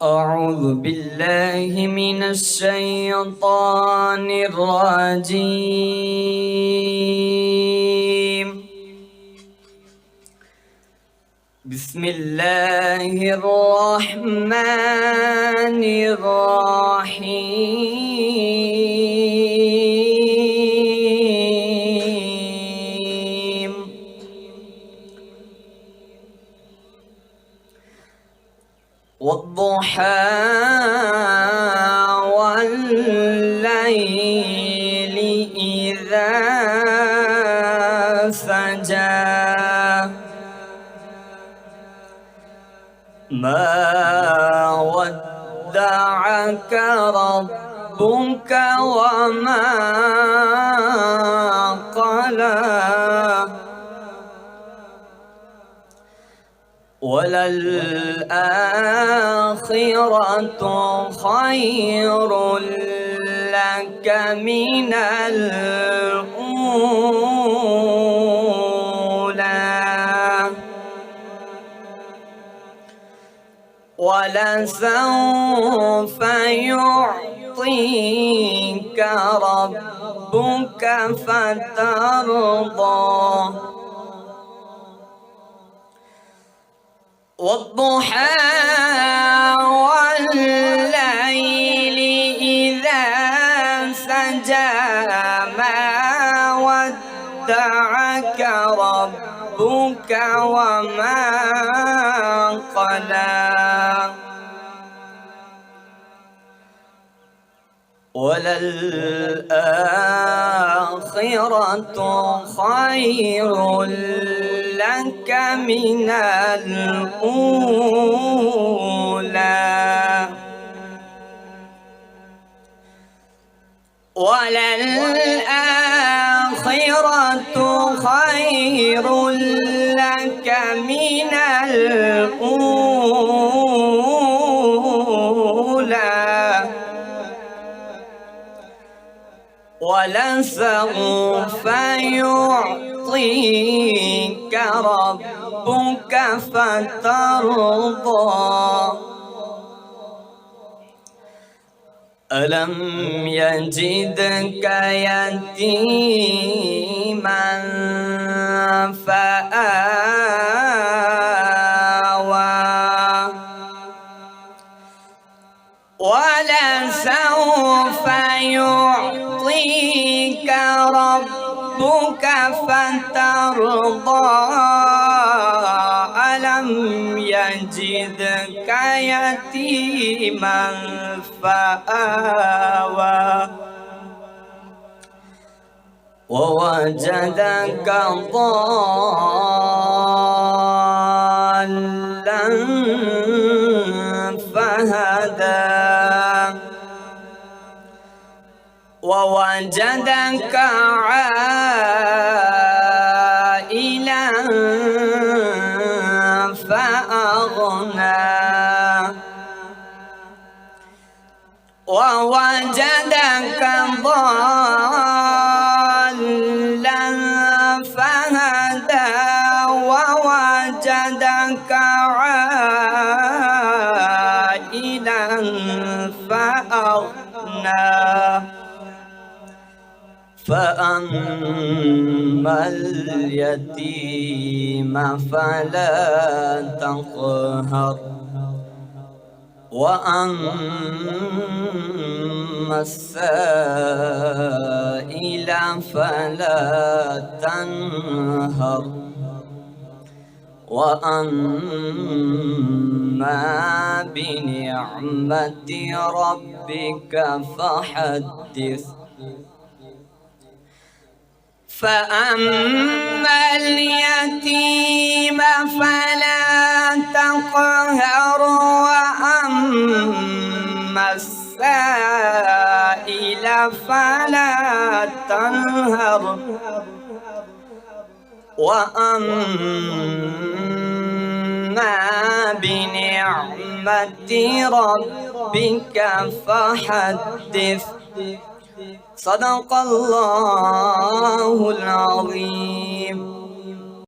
أعوذ بالله من الشيطان الرجيم. بسم الله الرحمن الرحيم. والضحى والليل إذا سجى ما ودعك ربك وما قلى وللآخرة خير لك من الأولى ولسوف يعطيك ربك فترضى. والضحى والليل إذا سجى ما ودعك ربك وما قلى وللآخرة خير لك من الأولى وللآخرة خير لك من الأولى ولسوف يعطيك ربك فترضى. ألم يجدك يتيما فآوى ولسوف يعطيك ربك فترضى. ألم يجدك يتيما فآوى ووجدك ضالا فهدى ووجدك عائلا فأغنى ووجدك ضالا فهدى ووجدك عائلا فأغنى فأما اليتيم فلا تقهر وأما السائل فلا تنهر وأما بنعمة ربك فحدث. فأما اليتيم فلا تقهر وأما السائل فلا تنهر وأما بنعمة ربك فحدث. صدق الله العظيم.